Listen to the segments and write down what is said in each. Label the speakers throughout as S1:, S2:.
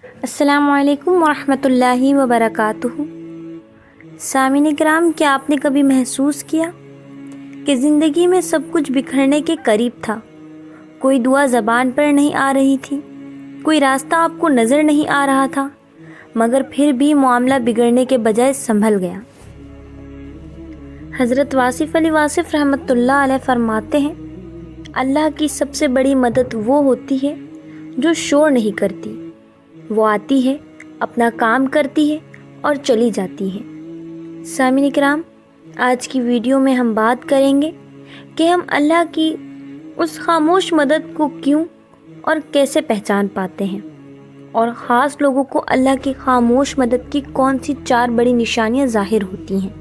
S1: السلام علیکم ورحمۃ اللہ وبرکاتہ۔ سامعین کرام، کیا آپ نے کبھی محسوس کیا کہ زندگی میں سب کچھ بکھرنے کے قریب تھا؟ کوئی دعا زبان پر نہیں آ رہی تھی، کوئی راستہ آپ کو نظر نہیں آ رہا تھا، مگر پھر بھی معاملہ بگڑنے کے بجائے سنبھل گیا۔ حضرت واصف علی واصف رحمۃ اللہ علیہ فرماتے ہیں، اللہ کی سب سے بڑی مدد وہ ہوتی ہے جو شور نہیں کرتی، وہ آتی ہے، اپنا کام کرتی ہے اور چلی جاتی ہے۔ سامعین کرام، آج کی ویڈیو میں ہم بات کریں گے کہ ہم اللہ کی اس خاموش مدد کو کیوں اور کیسے پہچان پاتے ہیں، اور خاص لوگوں کو اللہ کی خاموش مدد کی کون سی 4 بڑی نشانیاں ظاہر ہوتی ہیں۔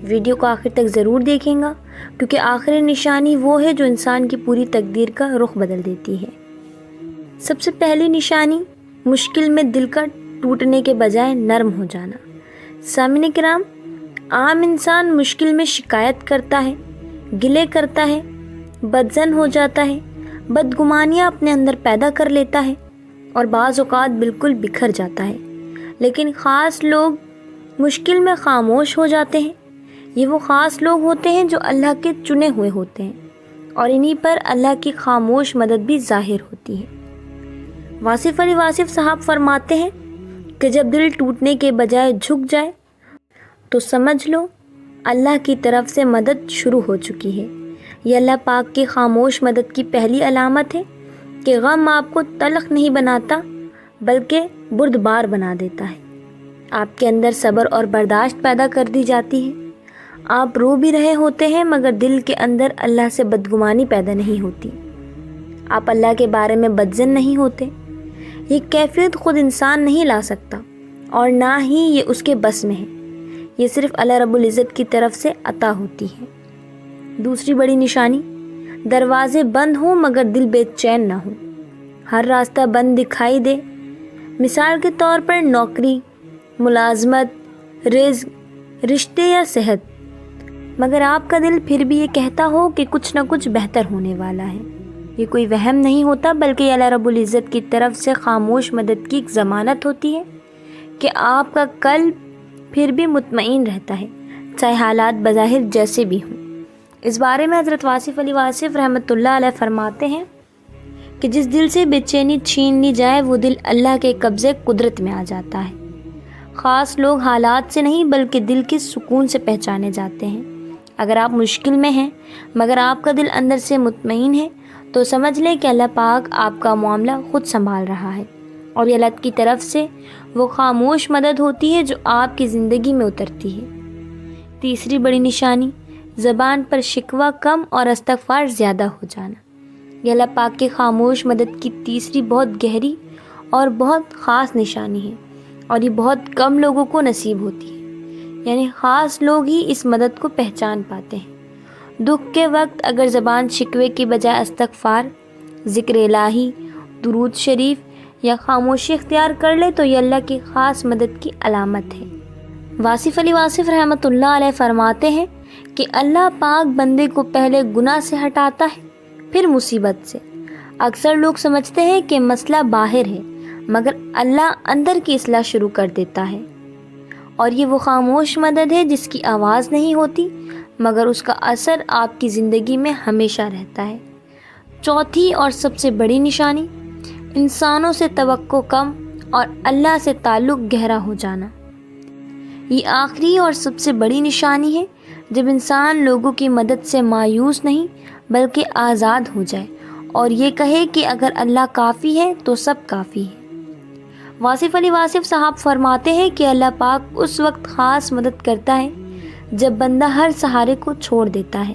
S1: ویڈیو کو آخر تک ضرور دیکھیں گا، کیونکہ آخری نشانی وہ ہے جو انسان کی پوری تقدیر کا رخ بدل دیتی ہے۔ سب سے پہلی نشانی، مشکل میں دل کا ٹوٹنے کے بجائے نرم ہو جانا۔ سامعین کرام، عام انسان مشکل میں شکایت کرتا ہے، گلے کرتا ہے، بدظن ہو جاتا ہے، بدگمانیاں اپنے اندر پیدا کر لیتا ہے اور بعض اوقات بالکل بکھر جاتا ہے، لیکن خاص لوگ مشکل میں خاموش ہو جاتے ہیں۔ یہ وہ خاص لوگ ہوتے ہیں جو اللہ کے چنے ہوئے ہوتے ہیں، اور انہی پر اللہ کی خاموش مدد بھی ظاہر ہوتی ہے۔ واصف علی واصف صاحب فرماتے ہیں کہ جب دل ٹوٹنے کے بجائے جھک جائے تو سمجھ لو اللہ کی طرف سے مدد شروع ہو چکی ہے۔ یہ اللہ پاک کی خاموش مدد کی پہلی علامت ہے کہ غم آپ کو تلخ نہیں بناتا بلکہ بردبار بنا دیتا ہے۔ آپ کے اندر صبر اور برداشت پیدا کر دی جاتی ہے۔ آپ رو بھی رہے ہوتے ہیں مگر دل کے اندر اللہ سے بدگمانی پیدا نہیں ہوتی۔ آپ اللہ کے بارے میں بدظن نہیں ہوتے۔ یہ کیفیت خود انسان نہیں لا سکتا اور نہ ہی یہ اس کے بس میں ہے، یہ صرف اللہ رب العزت کی طرف سے عطا ہوتی ہے۔ دوسری بڑی نشانی، دروازے بند ہوں مگر دل بے چین نہ ہو۔ ہر راستہ بند دکھائی دے، مثال کے طور پر نوکری، ملازمت، رزق، رشتے یا صحت، مگر آپ کا دل پھر بھی یہ کہتا ہو کہ کچھ نہ کچھ بہتر ہونے والا ہے۔ یہ کوئی وہم نہیں ہوتا بلکہ یہ اللہ رب العزت کی طرف سے خاموش مدد کی ایک ضمانت ہوتی ہے کہ آپ کا قلب پھر بھی مطمئن رہتا ہے، چاہے حالات بظاہر جیسے بھی ہوں۔ اس بارے میں حضرت واصف علی واصف رحمۃ اللہ علیہ فرماتے ہیں کہ جس دل سے بے چینی چھین لی جائے وہ دل اللہ کے قبضے قدرت میں آ جاتا ہے۔ خاص لوگ حالات سے نہیں بلکہ دل کے سکون سے پہچانے جاتے ہیں۔ اگر آپ مشکل میں ہیں مگر آپ کا دل اندر سے مطمئن ہے تو سمجھ لیں کہ اللہ پاک آپ کا معاملہ خود سنبھال رہا ہے، اور یہ اللہ کی طرف سے وہ خاموش مدد ہوتی ہے جو آپ کی زندگی میں اترتی ہے۔ تیسری بڑی نشانی، زبان پر شکوہ کم اور استغفار زیادہ ہو جانا۔ یہ اللہ پاک کی خاموش مدد کی تیسری بہت گہری اور بہت خاص نشانی ہے، اور یہ بہت کم لوگوں کو نصیب ہوتی ہے، یعنی خاص لوگ ہی اس مدد کو پہچان پاتے ہیں۔ دکھ کے وقت اگر زبان شکوے کی بجائے استغفار، ذکر الہی، درود شریف یا خاموشی اختیار کر لے تو یہ اللہ کی خاص مدد کی علامت ہے۔ واصف علی واصف رحمۃ اللہ علیہ فرماتے ہیں کہ اللہ پاک بندے کو پہلے گناہ سے ہٹاتا ہے، پھر مصیبت سے۔ اکثر لوگ سمجھتے ہیں کہ مسئلہ باہر ہے مگر اللہ اندر کی اصلاح شروع کر دیتا ہے، اور یہ وہ خاموش مدد ہے جس کی آواز نہیں ہوتی مگر اس کا اثر آپ کی زندگی میں ہمیشہ رہتا ہے۔ چوتھی اور سب سے بڑی نشانی، انسانوں سے توقع کم اور اللہ سے تعلق گہرا ہو جانا۔ یہ آخری اور سب سے بڑی نشانی ہے جب انسان لوگوں کی مدد سے مایوس نہیں بلکہ آزاد ہو جائے اور یہ کہے کہ اگر اللہ کافی ہے تو سب کافی ہے۔ واصف علی واصف صاحب فرماتے ہیں کہ اللہ پاک اس وقت خاص مدد کرتا ہے جب بندہ ہر سہارے کو چھوڑ دیتا ہے۔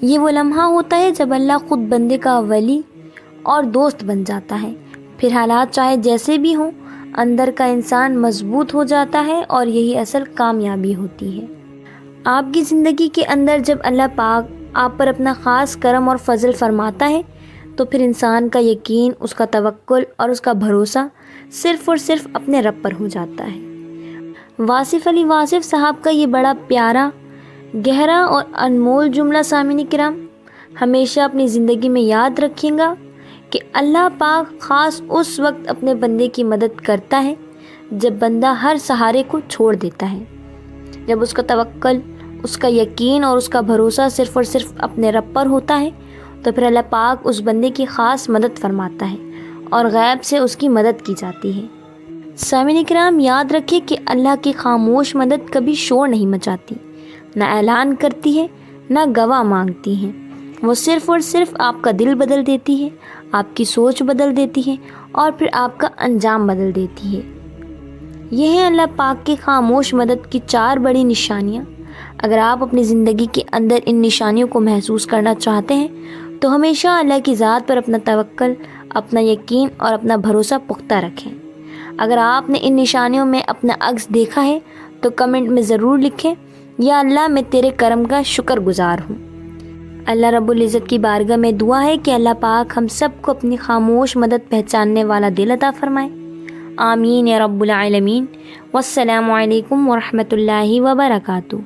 S1: یہ وہ لمحہ ہوتا ہے جب اللہ خود بندے کا ولی اور دوست بن جاتا ہے، پھر حالات چاہے جیسے بھی ہوں اندر کا انسان مضبوط ہو جاتا ہے، اور یہی اصل کامیابی ہوتی ہے۔ آپ کی زندگی کے اندر جب اللہ پاک آپ پر اپنا خاص کرم اور فضل فرماتا ہے تو پھر انسان کا یقین، اس کا توکل اور اس کا بھروسہ صرف اور صرف اپنے رب پر ہو جاتا ہے۔ واصف علی واصف صاحب کا یہ بڑا پیارا، گہرا اور انمول جملہ سامعین کرام ہمیشہ اپنی زندگی میں یاد رکھیں گا کہ اللہ پاک خاص اس وقت اپنے بندے کی مدد کرتا ہے جب بندہ ہر سہارے کو چھوڑ دیتا ہے، جب اس کا توکل، اس کا یقین اور اس کا بھروسہ صرف اور صرف اپنے رب پر ہوتا ہے، تو پھر اللہ پاک اس بندے کی خاص مدد فرماتا ہے اور غیب سے اس کی مدد کی جاتی ہے۔ سامعین کرام، یاد رکھیں کہ اللہ کی خاموش مدد کبھی شور نہیں مچاتی، نہ اعلان کرتی ہے، نہ گواہ مانگتی ہے۔ وہ صرف اور صرف آپ کا دل بدل دیتی ہے، آپ کی سوچ بدل دیتی ہے اور پھر آپ کا انجام بدل دیتی ہے۔ یہ ہیں اللہ پاک کی خاموش مدد کی 4 بڑی نشانیاں۔ اگر آپ اپنی زندگی کے اندر ان نشانیوں کو محسوس کرنا چاہتے ہیں تو ہمیشہ اللہ کی ذات پر اپنا توکل، اپنا یقین اور اپنا بھروسہ پختہ رکھیں۔ اگر آپ نے ان نشانیوں میں اپنا عکس دیکھا ہے تو کمنٹ میں ضرور لکھیں، یا اللہ میں تیرے کرم کا شکر گزار ہوں۔ اللہ رب العزت کی بارگاہ میں دعا ہے کہ اللہ پاک ہم سب کو اپنی خاموش مدد پہچاننے والا دل عطا فرمائے۔ آمین یا رب العالمین۔ والسلام علیکم ورحمۃ اللہ وبرکاتہ۔